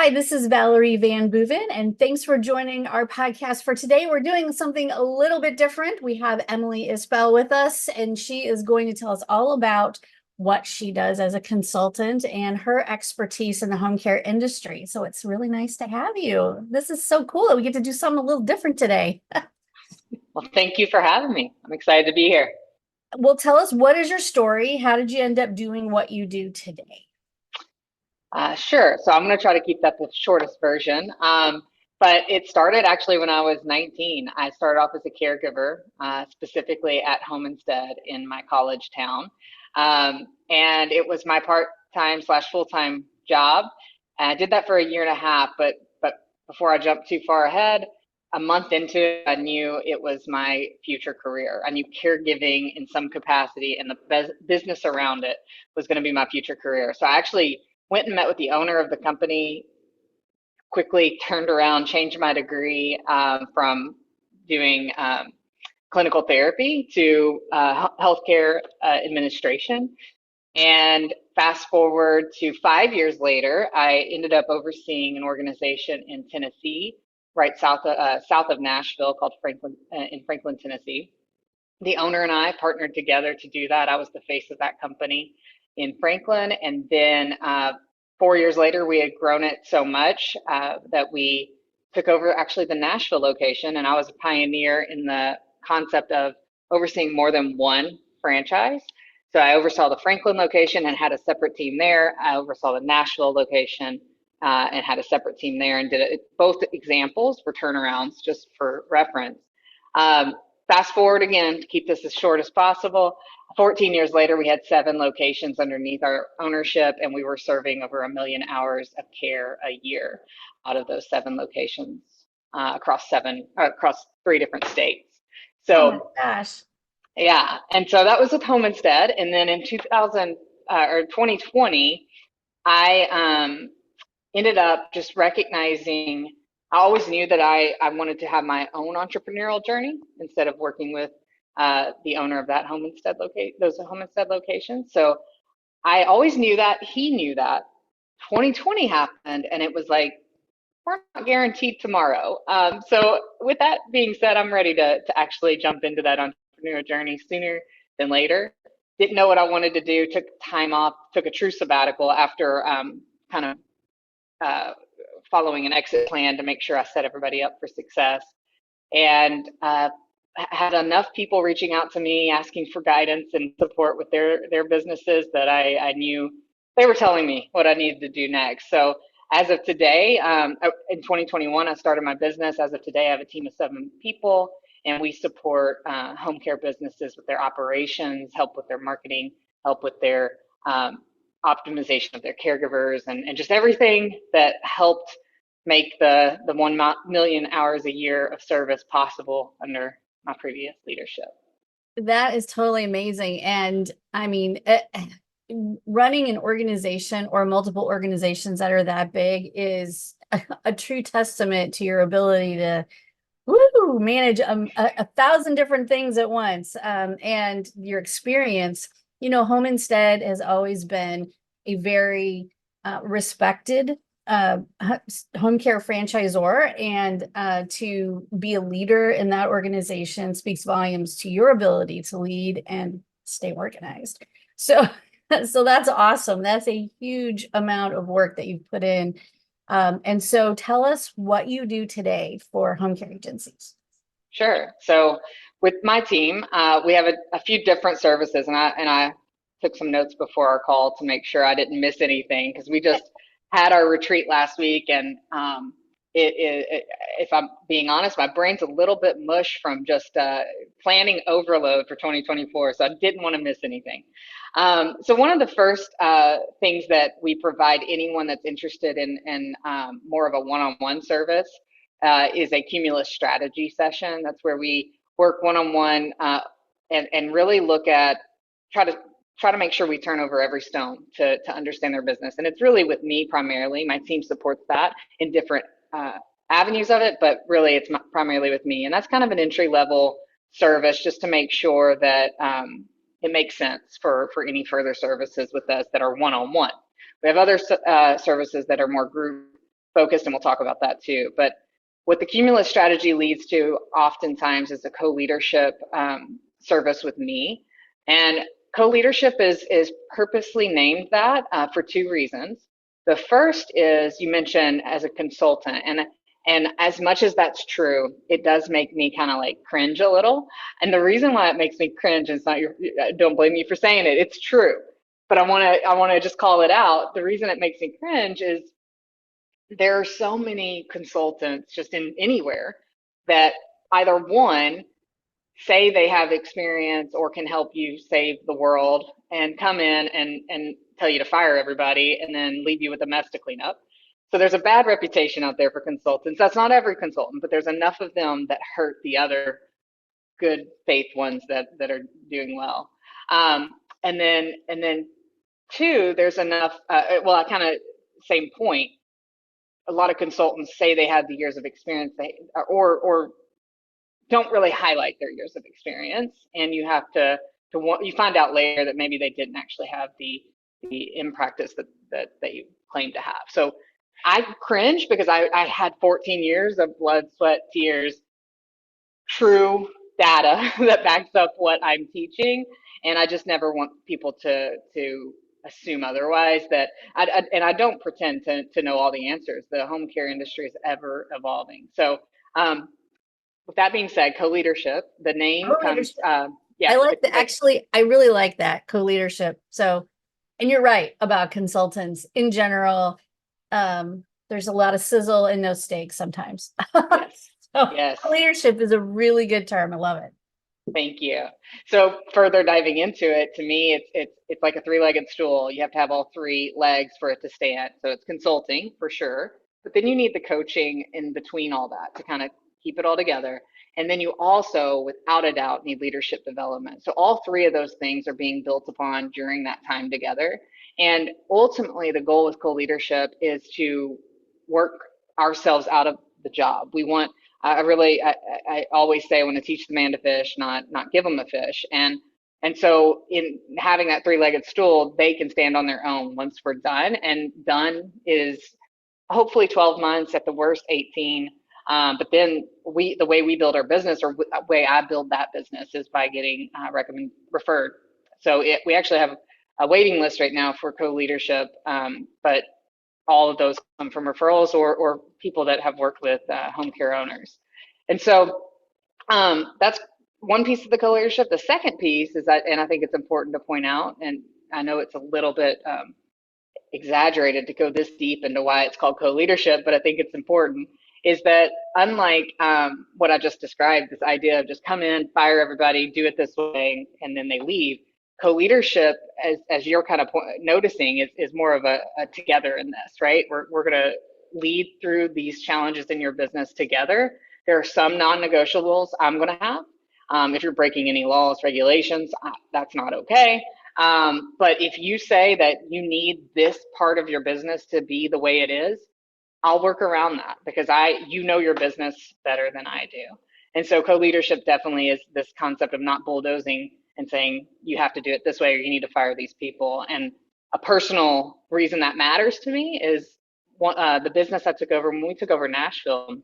Hi, this is Valerie VanBooven, and thanks for joining our podcast for today. We're doing something a little bit different. We have Emily Isbell with us, and she is going to tell us all about what she does as a consultant and her expertise in the home care industry. So it's really nice to have you. This is so cool that we get to do something a little different today. Well, thank you for having me. I'm excited to be here. Well, tell us, what is your story? How did you end up doing what you do today? Sure. So I'm going to try to keep that the shortest version. But it started actually when I was 19. I started off as a caregiver, specifically at Home Instead in my college town. And it was my part-time slash full-time job. And I did that for a year and a half, but before I jumped too far ahead, a month into it, I knew it was my future career. I knew caregiving in some capacity and the business around it was going to be my future career. So I actually went and met with the owner of the company, quickly turned around, changed my degree from doing clinical therapy to healthcare administration. And fast forward to 5 years later, I ended up overseeing an organization in Tennessee, right south of Nashville, called Franklin, Tennessee. The owner and I partnered together to do that. I was the face of that company in Franklin, and then 4 years later, we had grown it so much that we took over actually the Nashville location, and I was a pioneer in the concept of overseeing more than one franchise. So I oversaw the Franklin location and had a separate team there. I oversaw the Nashville location and had a separate team there, and did it. Both examples were turnarounds, just for reference. Um, Fast forward again to keep this as short as possible. 14 years later, we had 7 locations underneath our ownership, and we were serving over 1 million hours of care a year out of those 7 locations across 3 different states. Oh my So gosh. yeah, and so that was with Home Instead, and then in 2020, I ended up just recognizing. I always knew that I wanted to have my own entrepreneurial journey instead of working with the owner of that those Home Instead locations. So I always knew that. He knew that. 2020 happened, and it was like, we're not guaranteed tomorrow. So with that being said, I'm ready to actually jump into that entrepreneurial journey sooner than later. Didn't know what I wanted to do. Took time off. Took a true sabbatical after kind of uh, following an exit plan to make sure I set everybody up for success. And had enough people reaching out to me asking for guidance and support with their businesses that I knew they were telling me what I needed to do next. So as of today, in 2021, I started my business. As of today, I have a team of 7 people, and we support home care businesses with their operations, help with their marketing, help with their optimization of their caregivers, and just everything that helped make the 1 million hours a year of service possible under my previous leadership. That is totally amazing. And I mean, running an organization or multiple organizations that are that big is a true testament to your ability to manage a thousand different things at once. And your experience, Home Instead has always been a very respected home care franchisor, and to be a leader in that organization speaks volumes to your ability to lead and stay organized. So, so that's awesome. That's a huge amount of work that you've put in. And so tell us what you do today for home care agencies. Sure. So with my team, we have a few different services, and I took some notes before our call to make sure I didn't miss anything, because we just had our retreat last week, and if I'm being honest, my brain's a little bit mush from just planning overload for 2024, so I didn't want to miss anything. So one of the first things that we provide anyone that's interested in more of a one-on-one service is a Cumulus Strategy Session. That's where we work one-on-one and really look at try to make sure we turn over every stone to understand their business. And it's really with me primarily. My team supports that in different avenues of it, but really it's primarily with me. And that's kind of an entry level service, just to make sure that it makes sense for any further services with us that are one-on-one. We have other services that are more group focused, and we'll talk about that too. But what the Cumulus strategy leads to oftentimes is a co-leadership service with me. And co-leadership is purposely named that for two reasons. The first is, you mentioned as a consultant, and as much as that's true, it does make me kind of like cringe a little. And the reason why it makes me cringe, and it's not your, don't blame me for saying it, it's true. But I want to just call it out. The reason it makes me cringe is there are so many consultants just in anywhere that either one, say they have experience or can help you save the world, and come in and tell you to fire everybody and then leave you with a mess to clean up. So there's a bad reputation out there for consultants. That's not every consultant, but there's enough of them that hurt the other good faith ones that are doing well. And then two, there's enough. Well, I kind of same point. A lot of consultants say they have the years of experience, or don't really highlight their years of experience, and you have to you find out later that maybe they didn't actually have the in practice that you claim to have. So I cringe because I had 14 years of blood, sweat, tears, true data that backs up what I'm teaching, and I just never want people to assume otherwise. That and I don't pretend to know all the answers. The home care industry is ever evolving. So with that being said, co-leadership, the name comes, yeah. I like the, actually, I really like that co-leadership. So, and you're right about consultants in general. There's a lot of sizzle and no steak sometimes. Yes. So Yes. leadership is a really good term. I love it. Thank you. So further diving into it, to me, it's like a three-legged stool. You have to have all three legs for it to stand. So it's consulting for sure, but then you need the coaching in between all that to kind of keep it all together. And then you also, without a doubt, need leadership development. So all three of those things are being built upon during that time together. And ultimately, the goal with co-leadership is to work ourselves out of the job. We want, I always say, I want to teach the man to fish, not give them the fish. And so in having that three-legged stool, they can stand on their own once we're done. And done is hopefully 12 months, at the worst 18. But then the way we build our business, or the way I build that business, is by getting referred. So we actually have a waiting list right now for co-leadership, but all of those come from referrals or people that have worked with home care owners. And so that's one piece of the co-leadership. The second piece is that, and I think it's important to point out, and I know it's a little bit exaggerated to go this deep into why it's called co-leadership, but I think it's important, is that unlike what I just described, this idea of just come in, fire everybody, do it this way, and then they leave, co-leadership, as you're kind of noticing, is more of a together in this, right? We're going to lead through these challenges in your business together. There are some non-negotiables I'm going to have. If you're breaking any laws, regulations, that's not okay. But if you say that you need this part of your business to be the way it is, I'll work around that, because you know your business better than I do. And so co-leadership definitely is this concept of not bulldozing and saying you have to do it this way or you need to fire these people. And a personal reason that matters to me is the business I took over. When we took over Nashville,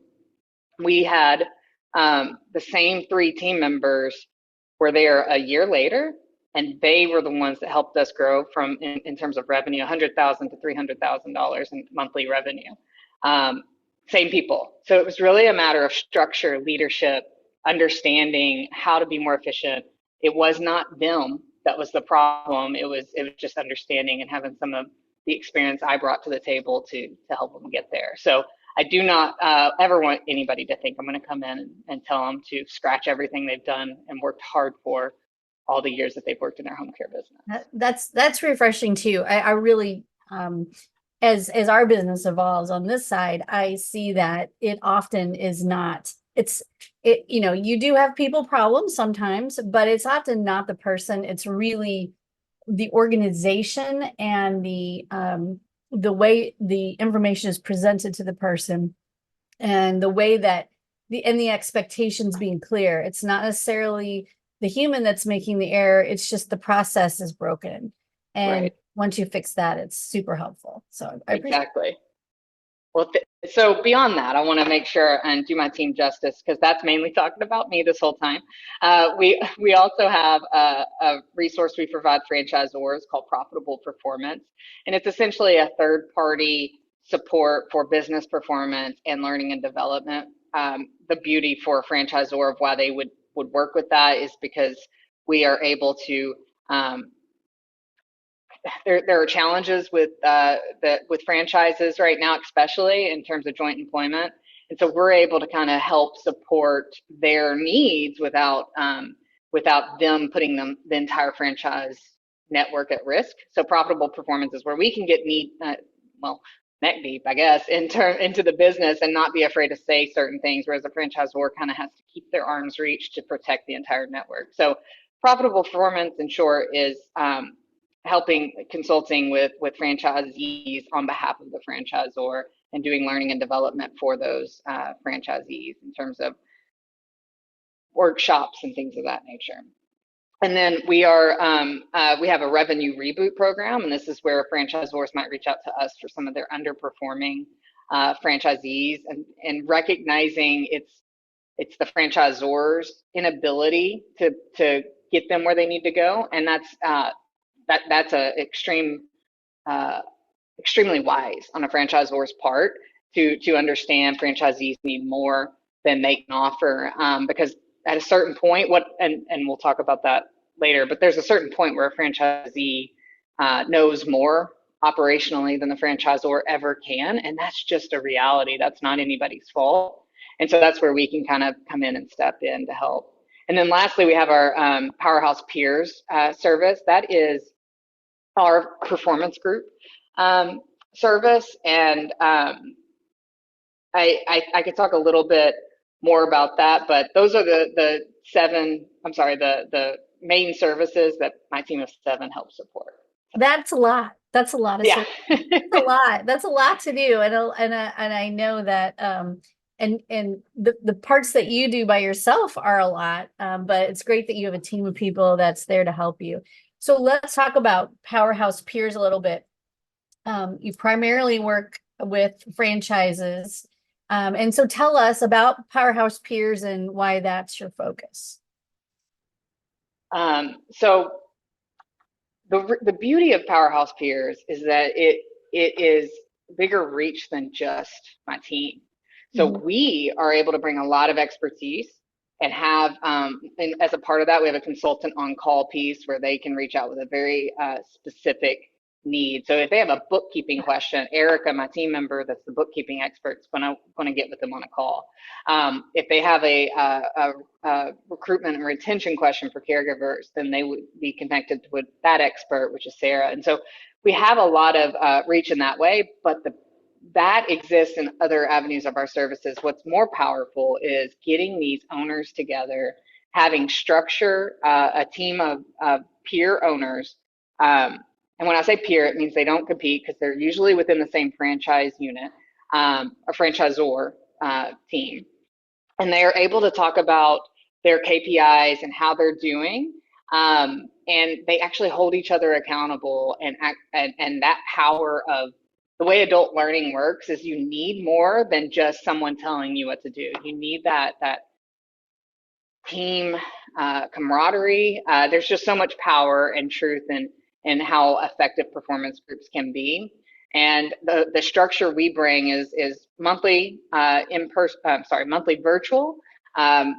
we had the same three team members were there a year later, and they were the ones that helped us grow from, in terms of revenue, $100,000 to $300,000 in monthly revenue. Same people. So it was really a matter of structure, leadership, understanding how to be more efficient. It was not them that was the problem. It was just understanding and having some of the experience I brought to the table to help them get there. So I do not ever want anybody to think I'm going to come in and tell them to scratch everything they've done and worked hard for all the years that they've worked in their home care business. That's refreshing too. I really, as our business evolves on this side, I see that it often is not. You do have people problems sometimes, but it's often not the person. It's really the organization and the way the information is presented to the person, and the way that the expectations being clear. It's not necessarily the human that's making the error. It's just the process is broken. And right. Once you fix that, it's super helpful. So I appreciate exactly. Well, so beyond that, I want to make sure and do my team justice because that's mainly talking about me this whole time. We also have a resource we provide franchisors called Profitable Performance, and it's essentially a third party support for business performance and learning and development. The beauty for a franchisor of why they would work with that is because we are able to there are challenges with with franchises right now, especially in terms of joint employment, and so we're able to kind of help support their needs without them putting the entire franchise network at risk. So profitable performance is where we can get well, neck deep, I guess, into the business and not be afraid to say certain things, whereas a franchisor kind of has to keep their arms reached to protect the entire network. So profitable performance, in short, is helping consulting with franchisees on behalf of the franchisor and doing learning and development for those franchisees in terms of workshops and things of that nature. And then we have a revenue reboot program, and this is where franchisors might reach out to us for some of their underperforming franchisees, and recognizing it's the franchisor's inability to get them where they need to go, and that's extremely wise on a franchisor's part to understand franchisees need more than they can offer, because at a certain point, and we'll talk about that later, but there's a certain point where a franchisee knows more operationally than the franchisor ever can, and that's just a reality. That's not anybody's fault, and so that's where we can kind of come in and step in to help. And then lastly, we have our Powerhouse Peers service. That is our performance group service, and I could talk a little bit more about that, but those are the main services that my team of 7 helps support. That's a lot. That's a lot of Yeah. That's a lot. That's a lot to do, and I know that and the parts that you do by yourself are a lot, but it's great that you have a team of people that's there to help you. So let's talk about Powerhouse Peers a little bit. You primarily work with franchises. And so tell us about Powerhouse Peers and why that's your focus. So the beauty of Powerhouse Peers is that it is bigger reach than just my team. So we are able to bring a lot of expertise and have, and as a part of that, we have a consultant on call piece where they can reach out with a very specific need. So if they have a bookkeeping question, Erica, my team member, that's the bookkeeping expert, is going to get with them on a call. If they have a recruitment and retention question for caregivers, then they would be connected with that expert, which is Sarah. And so we have a lot of reach in that way, but that exists in other avenues of our services. What's more powerful is getting these owners together, having structure, a team of peer owners. And when I say peer, it means they don't compete because they're usually within the same franchise unit, a franchisor team. And they are able to talk about their KPIs and how they're doing. And they actually hold each other accountable, and that power of the way adult learning works is you need more than just someone telling you what to do. You need that team camaraderie. There's just so much power and truth in how effective performance groups can be. And the structure we bring is monthly monthly virtual. I'm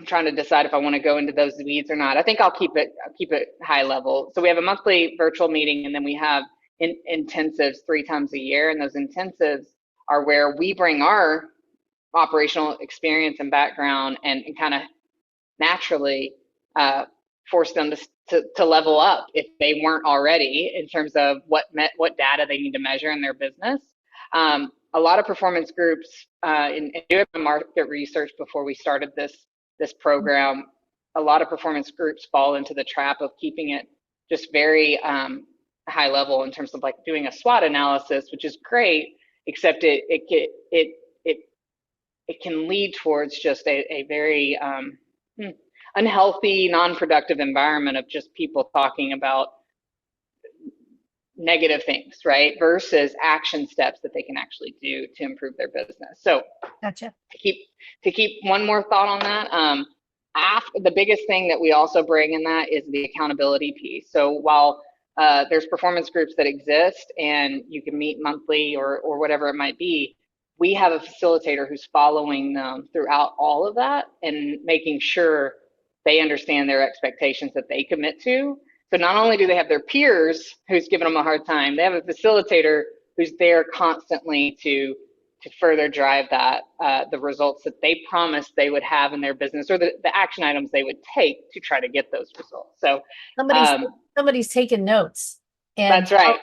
trying to decide if I want to go into those weeds or not. I think I'll keep it high level. So we have a monthly virtual meeting, and then we have intensives 3 times a year. And those intensives are where we bring our operational experience and background and kind of naturally force them to level up if they weren't already in terms of what data they need to measure in their business. A lot of performance groups, and doing market research before we started this program, a lot of performance groups fall into the trap of keeping it just very high level in terms of like doing a SWOT analysis, which is great, except it can lead towards just a very unhealthy, non-productive environment of just people talking about negative things, right? Versus action steps that they can actually do to improve their business. So Gotcha. to keep one more thought on that, after the biggest thing that we also bring in that is the accountability piece. So while there's performance groups that exist and you can meet monthly or whatever it might be, we have a facilitator who's following them throughout all of that and making sure they understand their expectations that they commit to. So not only do they have their peers who's giving them a hard time, they have a facilitator who's there constantly to further drive that the results that they promised they would have in their business, or the action items they would take to try to get those results. So Somebody's um, somebody's taking notes, and that's right.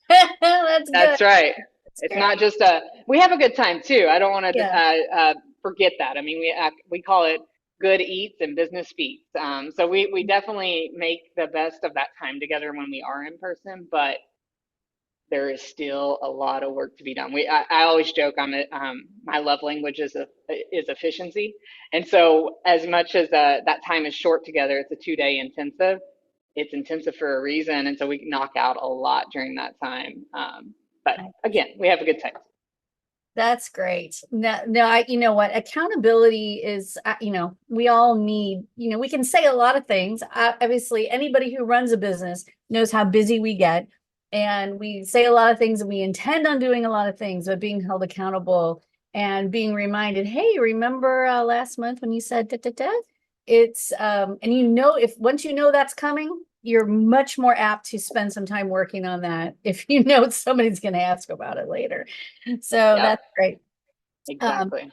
that's good. That's right. That's It's great. not just we have a good time too. I don't want to Yeah. forget that. I mean, we call it good eats and business feats. So we definitely make the best of that time together when we are in person, but there is still a lot of work to be done. I always joke my love language is efficiency, and so as much as that time is short together, it's a 2 day intensive. It's intensive for a reason, and so we knock out a lot during that time. But again, we have a good time. That's great. No, no, you know what? Accountability is, we all need, we can say a lot of things. Obviously, anybody who runs a business knows how busy we get. And we say a lot of things and we intend on doing a lot of things, but being held accountable and being reminded, hey, remember last month when you said da, da, da? It's, and if once you know that's coming, you're much more apt to spend some time working on that if you know somebody's going to ask about it later. So Yep, that's great. Um, exactly.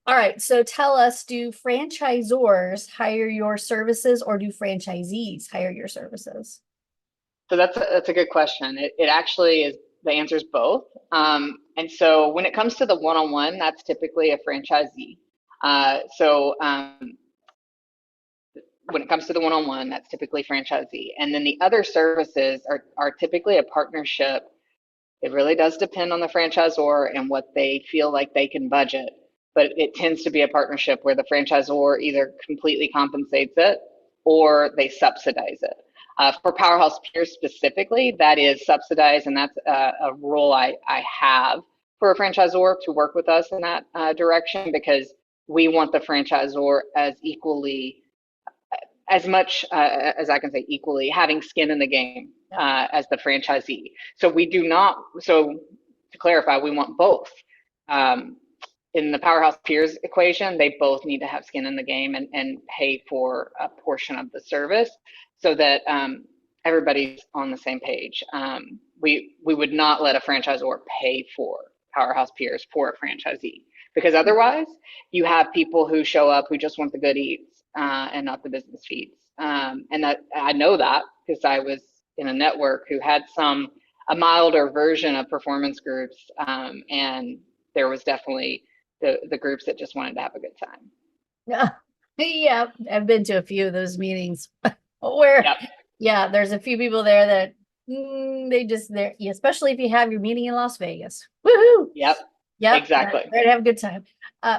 all right. So tell us, do franchisors hire your services or do franchisees hire your services? So that's a good question. It actually is, the answer is both. And so when it comes to the one-on-one, that's typically a franchisee. So when it comes to the one-on-one, that's typically franchisee. And then the other services are typically a partnership. It really does depend on the franchisor and what they feel like they can budget, but it tends to be a partnership where the franchisor either completely compensates it or they subsidize it. For Powerhouse Peers specifically, that is subsidized, and that's a role I have for a franchisor to work with us in that direction, because we want the franchisor as much as I can say equally, having skin in the game as the franchisee. So we do not, so to clarify, we want both. Um, in the Powerhouse Peers equation, they both need to have skin in the game and pay for a portion of the service so that everybody's on the same page. We would not let a franchisor pay for Powerhouse Peers for a franchisee, because otherwise you have people who show up who just want the good eats and not the business feeds. And that I know that because I was in a network who had a milder version of performance groups, and there was definitely the groups that just wanted to have a good time. Yeah. Yeah, I've been to a few of those meetings where, Yep. yeah, there's a few people there that especially if you have your meeting in Las Vegas. Woohoo! Yep. Yep, Exactly. they're to have a good time.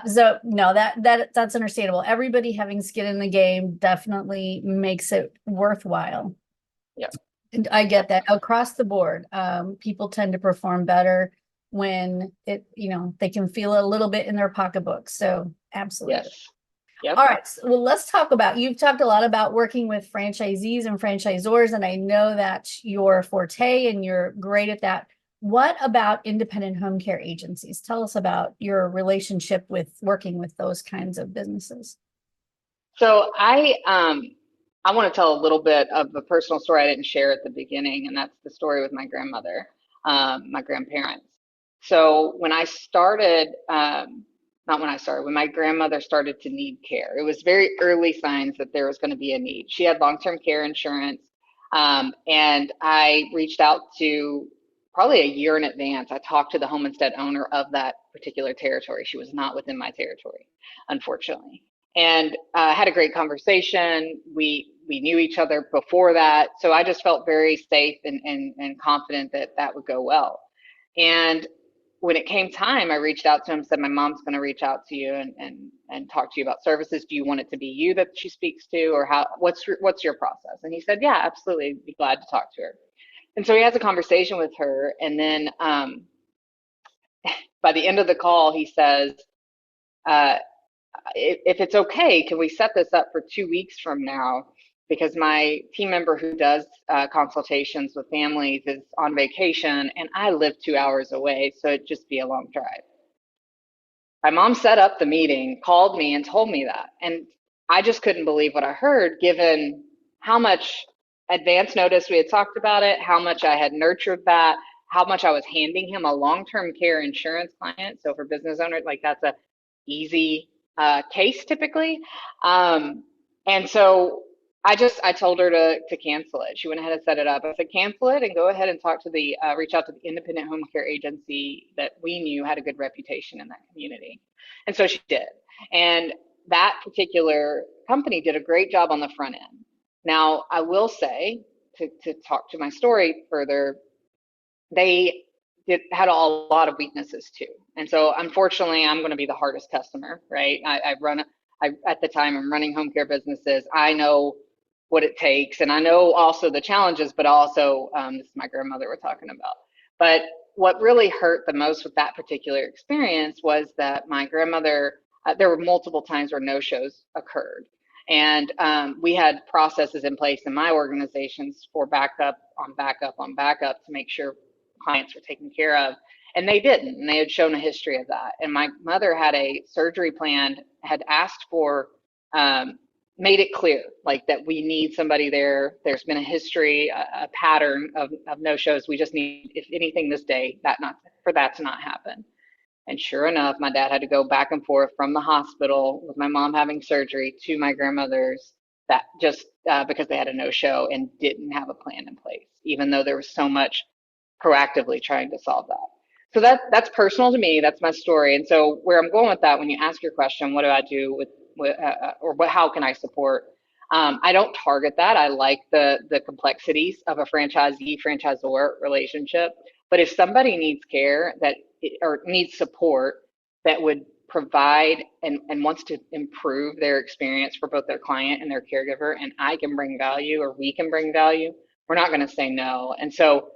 So no, that's understandable. Everybody having skin in the game definitely makes it worthwhile. Yep. And I get that across the board. People tend to perform better when they can feel a little bit in their pocketbook. So absolutely. Yes. Yep. All right. Well, let's talk about, you've talked a lot about working with franchisees and franchisors, and I know that's your forte and you're great at that. What about independent home care agencies? Tell us about your relationship with working with those kinds of businesses. So I want to tell a little bit of a personal story I didn't share at the beginning, and that's the story with my grandmother, my grandparents. So when I started, not when I started, when my grandmother started to need care, it was very early signs that there was going to be a need. She had long-term care insurance, and I reached out to, probably a year in advance, I talked to the home instead owner of that particular territory. She was not within my territory, unfortunately, and had a great conversation. We knew each other before that, so I just felt very safe and confident that that would go well. And when it came time, I reached out to him, said, my mom's going to reach out to you and talk to you about services. Do you want it to be you that she speaks to, or what's your process? And he said, yeah, absolutely, be glad to talk to her. And so he has a conversation with her, and then by the end of the call, he says, uh, if it's okay, can we set this up for 2 weeks from now? Because my team member who does consultations with families is on vacation, and I live 2 hours away, so it'd just be a long drive. My mom set up the meeting, called me, and told me that. And I just couldn't believe what I heard, given how much advance notice we had talked about it, how much I had nurtured that, how much I was handing him a long-term care insurance client. So for business owners, like that's a easy case typically. And so I told her to cancel it. She went ahead and set it up. I said, cancel it and go ahead and talk to reach out to the independent home care agency that we knew had a good reputation in that community. And so she did. And that particular company did a great job on the front end. Now, I will say, to talk to my story further, they had a lot of weaknesses too. And so unfortunately, I'm going to be the hardest customer, right? At the time, I'm running home care businesses. I know what it takes, and I know also the challenges, but also this is my grandmother we're talking about. But what really hurt the most with that particular experience was that my grandmother, there were multiple times where no-shows occurred. And we had processes in place in my organizations for backup on backup on backup to make sure clients were taken care of. And they didn't, and they had shown a history of that. And my mother had a surgery planned, had asked for, made it clear, like that we need somebody there. There's been a history, a pattern of no-shows. We just need, if anything, this day, that to not happen. And sure enough, my dad had to go back and forth from the hospital with my mom having surgery to my grandmother's, that just because they had a no-show and didn't have a plan in place, even though there was so much proactively trying to solve that. So that's personal to me. That's my story. And so where I'm going with that, when you ask your question, what do I do how can I support? I don't target that. I like the complexities of a franchisee franchisor relationship. But if somebody needs care or needs support that would provide and wants to improve their experience for both their client and their caregiver, and I can bring value or we can bring value, we're not going to say no. And so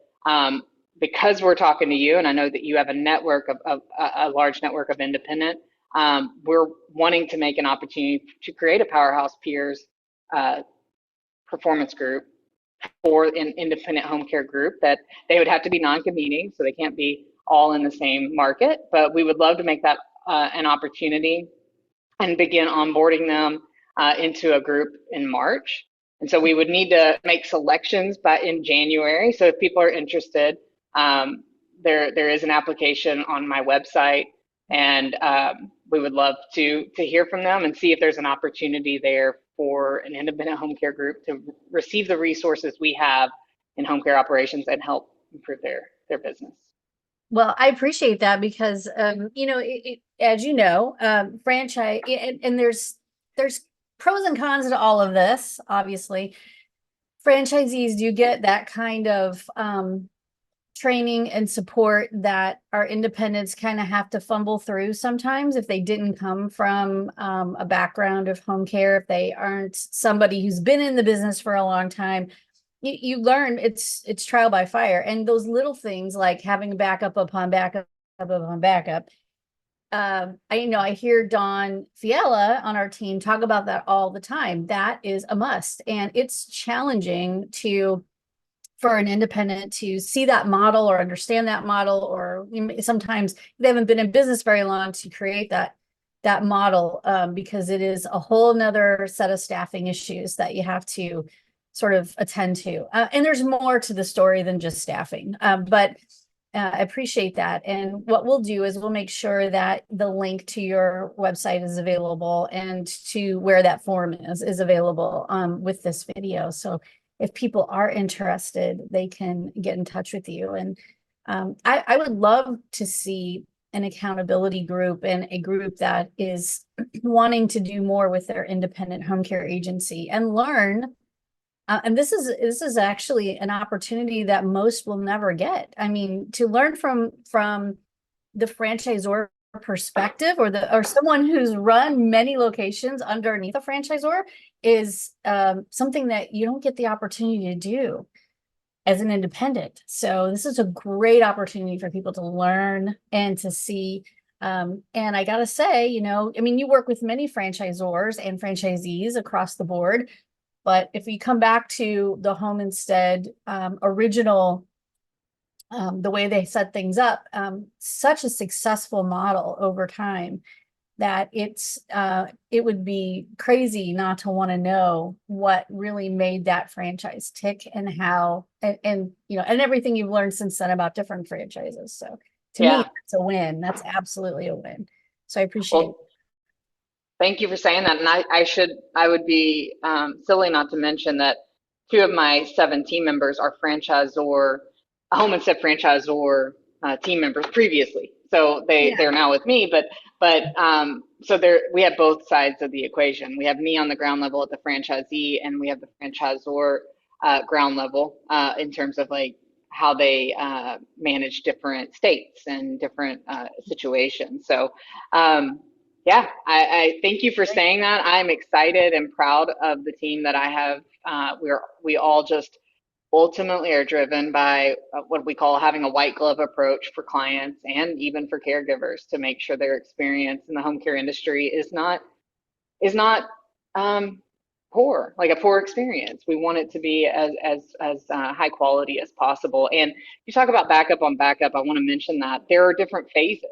because we're talking to you, and I know that you have a large network of independent, we're wanting to make an opportunity to create a Powerhouse Peers performance group for an independent home care group that they would have to be non-competing, so they can't be all in the same market. But we would love to make that an opportunity and begin onboarding them into a group in March. And so we would need to make selections in January. So if people are interested, there is an application on my website, and we would love to hear from them and see if there's an opportunity there for an independent home care group to receive the resources we have in home care operations and help improve their business. Well, I appreciate that because, as you know, franchise, and there's pros and cons to all of this. Obviously, franchisees do get that kind of training and support that our independents kind of have to fumble through sometimes if they didn't come from a background of home care, if they aren't somebody who's been in the business for a long time. You learn it's trial by fire, and those little things like having backup upon backup upon backup. I hear Don Fiella on our team talk about that all the time. That is a must, and it's challenging for an independent to see that model or understand that model, or sometimes they haven't been in business very long to create that model, because it is a whole nother set of staffing issues that you have to sort of attend to. And there's more to the story than just staffing, but I appreciate that. And what we'll do is we'll make sure that the link to your website is available, and to where that form is available with this video. So if people are interested, they can get in touch with you. And I would love to see an accountability group and a group that is wanting to do more with their independent home care agency and learn. And this is actually an opportunity that most will never get. I mean, to learn from the franchisor perspective, or someone who's run many locations underneath a franchisor, is something that you don't get the opportunity to do. as an independent. So this is a great opportunity for people to learn and to see. And I gotta say, I mean, you work with many franchisors and franchisees across the board, but if you come back to the Home Instead original, the way they set things up, such a successful model over time that it would be crazy not to want to know what really made that franchise tick and how and everything you've learned since then about different franchises. So to me, Yeah. it's a win. That's absolutely a win. So I appreciate it. Well, thank you for saying that. And I would be silly not to mention that two of my 7 team members are franchisor, Home Instead franchisor team members previously. So Yeah, they're now with me, so we have both sides of the equation. We have me on the ground level at the franchisee, and we have the franchisor ground level in terms of like how they manage different states and different situations. So yeah, I thank you for great. saying that. I'm excited and proud of the team that I have. We all just ultimately are driven by what we call having a white glove approach for clients and even for caregivers to make sure their experience in the home care industry is not poor, like a poor experience. We want it to be as high quality as possible. And you talk about backup on backup. I want to mention that there are different phases.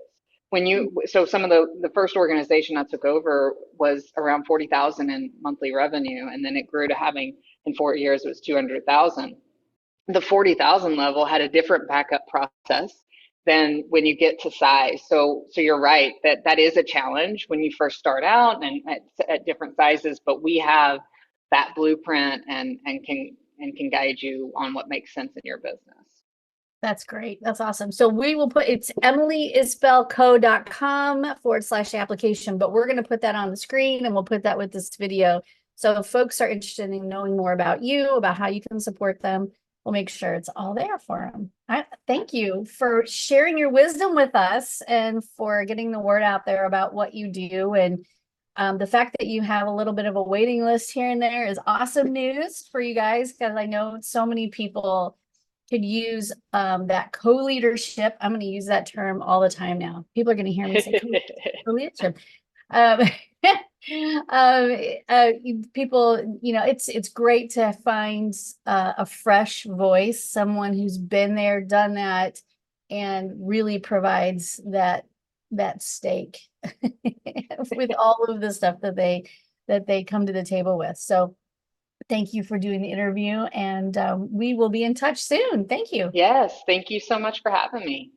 So some of the first organization I took over was around 40,000 in monthly revenue, and then it grew to having in 4 years it was 200,000. The 40,000 level had a different backup process than when you get to size. So you're right that is a challenge when you first start out and at different sizes, but we have that blueprint and can guide you on what makes sense in your business. That's great. That's awesome. So we will it's emilyisbellco.com/application, but we're going to put that on the screen and we'll put that with this video. So if folks are interested in knowing more about you, about how you can support them, we'll make sure it's all there for them. Thank you for sharing your wisdom with us and for getting the word out there about what you do. And the fact that you have a little bit of a waiting list here and there is awesome news for you guys, because I know so many people could use that co-leadership. I'm going to use that term all the time now. People are going to hear me say co-leadership. Um, people, it's great to find a fresh voice, someone who's been there, done that, and really provides that stake with all of the stuff that they come to the table with. So thank you for doing the interview, and we will be in touch soon. Thank you. Yes, thank you so much for having me.